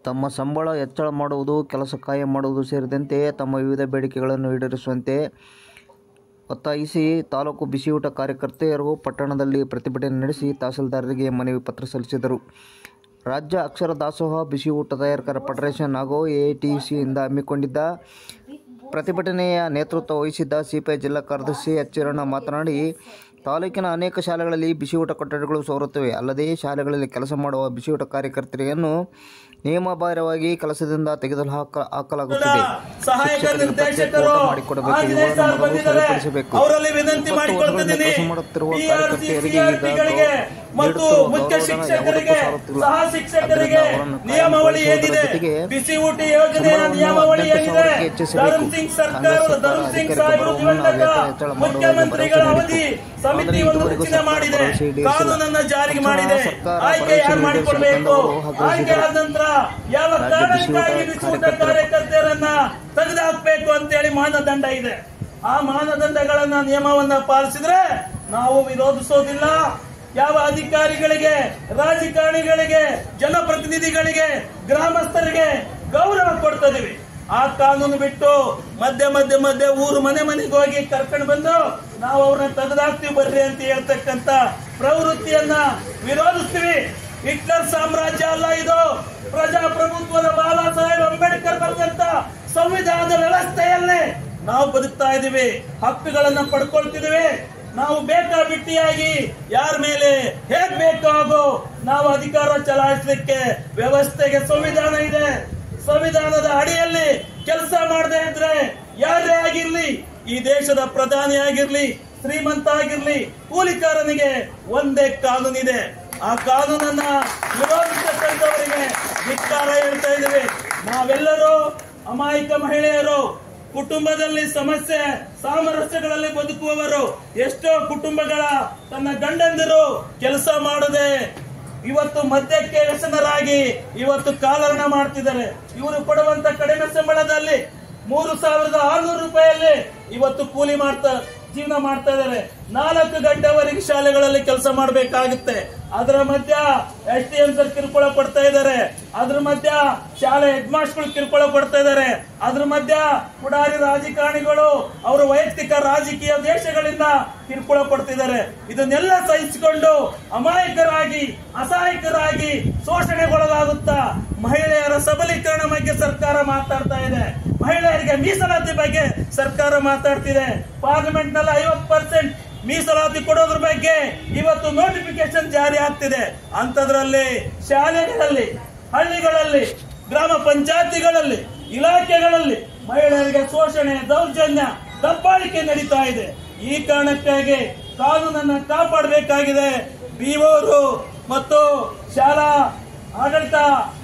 ತಮ್ಮ ಸಂಬಳ ಹೆಚ್ಚಳ ಮಾಡುವುದು, ಕೆಲಸ ಕಾಯಂ ಮಾಡುವುದು ಸೇರಿದಂತೆ ತಮ್ಮ ವಿವಿಧ ಬೇಡಿಕೆಗಳನ್ನು ಈಡೇರಿಸುವಂತೆ ಒತ್ತಾಯಿಸಿ ತಾಲೂಕು ಬಿಸಿಯೂಟ ಕಾರ್ಯಕರ್ತೆಯರು ಪಟ್ಟಣದಲ್ಲಿ ಪ್ರತಿಭಟನೆ ನಡೆಸಿ ತಹಸೀಲ್ದಾರರಿಗೆ ಮನವಿ ಪತ್ರ ಸಲ್ಲಿಸಿದರು. ರಾಜ್ಯ ಅಕ್ಷರ ದಾಸೋಹ ಬಿಸಿಯೂಟ ತಯಾರಕರ ಫೆಡರೇಷನ್ ಹಾಗೂ ಎಐಟಿಯುಸಿಯಿಂದ ಹಮ್ಮಿಕೊಂಡಿದ್ದ ಪ್ರತಿಭಟನೆಯ ನೇತೃತ್ವ ವಹಿಸಿದ್ದ ಸಿಪಿಐ ಜಿಲ್ಲಾ ಕಾರ್ಯದರ್ಶಿ ಎಚ್. ಈರಣ್ಣ ಮಾತನಾಡಿ, ತಾಲೂಕಿನ ಅನೇಕ ಶಾಲೆಗಳಲ್ಲಿ ಬಿಸಿಯೂಟ ಕೊಠಡಿಗಳು ಸೋರುತ್ತವೆ. ಅಲ್ಲದೆ ಶಾಲೆಗಳಲ್ಲಿ ಕೆಲಸ ಮಾಡುವ ಬಿಸಿಯೂಟ ಕಾರ್ಯಕರ್ತೆಯರನ್ನು ನಿಯಮಬಾಹಿರವಾಗಿ ಕೆಲಸದಿಂದ ತೆಗೆದುಹಾಕಲಾಗುತ್ತದೆ. ಶಿಕ್ಷಕರಿಗೆ ಪ್ರತ್ಯೇಕ ಊಟ ಮಾಡಿಕೊಡಬೇಕು, ಇವುಗಳನ್ನು ಮೊದಲು ಸರಿಪಡಿಸಬೇಕು. ಕೆಲಸ ಮಾಡುತ್ತಿರುವ ಕಾರ್ಯಕರ್ತೆಯರಿಗೆ ಈಗ ಮತ್ತು ಮುಖ್ಯ ಶಿಕ್ಷಕರಿಗೆ, ಸಹ ಶಿಕ್ಷಕರಿಗೆ ನಿಯಮಾವಳಿ ಏನಿದೆ, ಬಿಸಿ ಊಟ ಯೋಜನೆಯ ನಿಯಮಾವಳಿ ಏನಿದೆ, ಧರ್ಮ್ ಸಿಂಗ್ ಸರ್ಕಾರದ ಧರ್ಮ್ ಸಿಂಗ್ ಸಾಹೇಬರು ದಿವಂಗತ ಮುಖ್ಯಮಂತ್ರಿಗಳ ಅವಧಿ ಸಮಿತಿ ಒಂದು ರಚನೆ ಮಾಡಿದೆ, ಕಾನೂನನ್ನ ಜಾರಿಗೆ ಮಾಡಿದೆ. ಆಯ್ಕೆ ಯಾರು ಮಾಡಿಕೊಡ್ಬೇಕು, ಆಯ್ಕೆ ಆದ ನಂತರ ಯಾವ ಕಾರಣಕ್ಕಾಗಿ ಬಿಸಿ ಊಟ ಕಾರ್ಯಕರ್ತೆಯರನ್ನ ತೆಗೆದುಹಾಕಬೇಕು ಅಂತೇಳಿ ಮಾನದಂಡ ಇದೆ. ಆ ಮಾನದಂಡಗಳನ್ನ ನಿಯಮವನ್ನ ಪಾಲಿಸಿದ್ರೆ ನಾವು ವಿರೋಧಿಸೋದಿಲ್ಲ. ಯಾವ ಅಧಿಕಾರಿಗಳಿಗೆ, ರಾಜಕಾರಣಿಗಳಿಗೆ, ಜನಪ್ರತಿನಿಧಿಗಳಿಗೆ, ಗ್ರಾಮಸ್ಥರಿಗೆ ಗೌರವ ಕೊಡ್ತಿದೀವಿ. ಆ ಕಾನೂನು ಬಿಟ್ಟು ಮಧ್ಯೆ ಊರು ಮನೆಗೆ ಹೋಗಿ ಕರ್ಕೊಂಡು ಬಂದು ನಾವು ಅವ್ರನ್ನ ತೆಗೆದಾಕ್ತಿವಿ ಬರ್ರಿ ಅಂತ ಹೇಳ್ತಕ್ಕಂತ ಪ್ರವೃತ್ತಿಯನ್ನ ವಿರೋಧಿಸ್ತೀವಿ. ಹಿಟ್ಲರ್ ಸಾಮ್ರಾಜ್ಯ ಅಲ್ಲ ಇದು, ಪ್ರಜಾಪ್ರಭುತ್ವದ ಬಾಬಾ ಸಾಹೇಬ್ ಅಂಬೇಡ್ಕರ್ ಬರೆದಂತ ಸಂವಿಧಾನದ ವ್ಯವಸ್ಥೆಯಲ್ಲಿ ನಾವು ಬದುಕ್ತಾ ಇದೀವಿ, ಹಕ್ಕುಗಳನ್ನ ಪಡ್ಕೊಳ್ತಿದೀವಿ. ನಾವು ಬೇಕಾಬಿಟ್ಟಿಯಾಗಿ ಯಾರ ಮೇಲೆ ಹೇಗ್ ಬೇಕೋ ಹಾಗೋ ನಾವು ಅಧಿಕಾರ ಚಲಾಯಿಸಲಿಕ್ಕೆ ವ್ಯವಸ್ಥೆಗೆ ಸಂವಿಧಾನ ಇದೆ. ಸಂವಿಧಾನದ ಅಡಿಯಲ್ಲಿ ಕೆಲಸ ಮಾಡದೇ ಇದ್ರೆ ಯಾರೇ ಆಗಿರ್ಲಿ, ಈ ದೇಶದ ಪ್ರಧಾನಿ ಆಗಿರ್ಲಿ, ಶ್ರೀಮಂತ ಆಗಿರ್ಲಿ, ಕೂಲಿಕಾರನಿಗೆ ಒಂದೇ ಕಾನೂನಿದೆ. ಆ ಕಾನೂನನ್ನ ವಿರೋಧಿಸತಕ್ಕಂಥವರಿಗೆ ಧಿಕ್ಕಾರ ಹೇಳ್ತಾ ಇದ್ದೀವಿ. ನಾವೆಲ್ಲರೂ ಅಮಾಯಕ ಮಹಿಳೆಯರು, ಕುಟುಂಬದಲ್ಲಿ ಸಮಸ್ಯೆ ಸಾಮರಸ್ಯಗಳಲ್ಲಿ ಬದುಕುವವರು. ಎಷ್ಟೋ ಕುಟುಂಬಗಳ ತನ್ನ ಗಂಡಂದಿರು ಕೆಲಸ ಮಾಡದೆ ಇವತ್ತು ಮದ್ಯಕ್ಕೆ ವ್ಯಸನರಾಗಿ ಇವತ್ತು ಕಾಲಹರಣ ಮಾಡ್ತಿದ್ದಾರೆ. ಇವರು ಕೊಡುವಂತ ಕಡಿಮೆ ಸಂಬಳದಲ್ಲಿ 3,600 ರೂಪಾಯಲ್ಲಿ ಇವತ್ತು ಕೂಲಿ ಜೀವನ ಮಾಡ್ತಾ ಇದ್ದಾರೆ. 4 ಗಂಟೆವರೆಗೆ ಶಾಲೆಗಳಲ್ಲಿ ಕೆಲಸ ಮಾಡಬೇಕಾಗುತ್ತೆ. ಅದರ ಮಧ್ಯ STM ಕಿರುಕುಳ ಕೊಡ್ತಾ ಇದ್ದಾರೆ. ಅದ್ರ ಮಧ್ಯ ಶಾಲೆ ಹೆಡ್ ಮಾಸ್ಟರ್ಗಳು ಕಿರುಕುಳ ಕೊಡ್ತಾ ಇದ್ದಾರೆ. ಅದ್ರ ಮಧ್ಯ ಪುಡಾರಿ ರಾಜಕಾರಣಿಗಳು ಅವರ ವೈಯಕ್ತಿಕ ರಾಜಕೀಯ ದೇಶಗಳಿಂದ ಕಿರುಕುಳ ಕೊಡ್ತಿದ್ದಾರೆ. ಇದನ್ನೆಲ್ಲ ಸಹಿಸಿಕೊಂಡು ಅಮಾಯಕರಾಗಿ, ಅಸಹಾಯಕರಾಗಿ ಶೋಷಣೆಗೊಳಗಾಗುತ್ತಾ ಮಹಿಳೆಯರ ಸಬಲೀಕರಣ ಬಗ್ಗೆ ಸರ್ಕಾರ ಮಾತಾಡ್ತಾ ಇದೆ. ಮಹಿಳೆಯರಿಗೆ ಮೀಸಲಾತಿ ಬಗ್ಗೆ ಸರ್ಕಾರ ಮಾತಾಡ್ತಿದೆ. ಪಾರ್ಲಿಮೆಂಟ್ ನಲ್ಲಿ 50% ಮೀಸಲಾತಿ ಕೊಡೋದ್ರ ಬಗ್ಗೆ ಇವತ್ತು ನೋಟಿಫಿಕೇಶನ್ ಜಾರಿ ಆಗ್ತಿದೆ. ಅಂತದ್ರಲ್ಲಿ ಶಾಲೆಗಳಲ್ಲಿ, ಹಳ್ಳಿಗಳಲ್ಲಿ, ಗ್ರಾಮ ಪಂಚಾಯತಿಗಳಲ್ಲಿ, ಇಲಾಖೆಗಳಲ್ಲಿ ಮಹಿಳೆಯರಿಗೆ ಶೋಷಣೆ, ದೌರ್ಜನ್ಯ, ದಬ್ಬಾಳಿಕೆ ನಡೀತಾ ಇದೆ. ಈ ಕಾರಣಕ್ಕಾಗಿ ಕಾನೂನನ್ನ ಕಾಪಾಡಬೇಕಾಗಿದೆ. ಬಿಒರು ಮತ್ತು ಶಾಲಾ ಆಡಳಿತ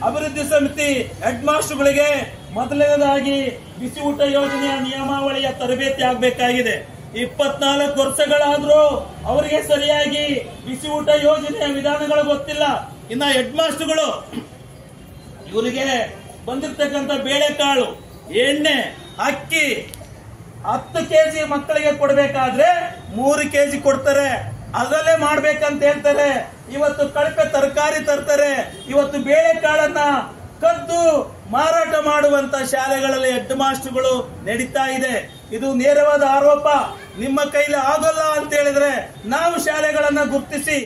ಅಭಿವೃದ್ಧಿ ಸಮಿತಿ ಹೆಡ್ ಮಾಸ್ಟರ್ಗಳಿಗೆ ಮೊದಲನೇದಾಗಿ ಬಿಸಿ ಊಟ ಯೋಜನೆಯ ನಿಯಮಾವಳಿಯ ತರಬೇತಿ ಆಗಬೇಕಾಗಿದೆ. 24 ವರ್ಷಗಳಾದ್ರೂ ಅವರಿಗೆ ಸರಿಯಾಗಿ ಬಿಸಿ ಊಟ ಯೋಜನೆಯ ವಿಧಾನಗಳು ಗೊತ್ತಿಲ್ಲ. ಇನ್ನ ಹೆಡ್ ಮಾಸ್ಟರ್ಗಳು ಇವರಿಗೆ ಬಂದಿರತಕ್ಕಂತ ಬೇಳೆಕಾಳು, ಎಣ್ಣೆ, ಅಕ್ಕಿ 10 ಕೆಜಿ ಮಕ್ಕಳಿಗೆ ಕೊಡಬೇಕಾದ್ರೆ 3 ಕೆಜಿ ಕೊಡ್ತಾರೆ. ಅದರಲ್ಲೇ ಮಾಡ್ಬೇಕಂತ ಹೇಳ್ತಾರೆ. ಇವತ್ತು ಕಳಪೆ ತರಕಾರಿ ತರ್ತಾರೆ. ಇವತ್ತು ಬೇಳೆಕಾಳನ್ನ ಕದ್ದು ಮಾರಾಟ ಮಾಡುವಂತ ಶಾಲೆಗಳಲ್ಲಿ ಹೆಡ್ ಮಾಸ್ಟರ್ಗಳು ನಡೀತಾ ಇದೆ. ಇದು ನೇರವಾದ ಆರೋಪ. ನಿಮ್ಮ ಕೈಲಿ ಆಗೋಲ್ಲ ಅಂತ ಹೇಳಿದ್ರೆ ನಾವು ಶಾಲೆಗಳನ್ನ ಗುರುತಿಸಿ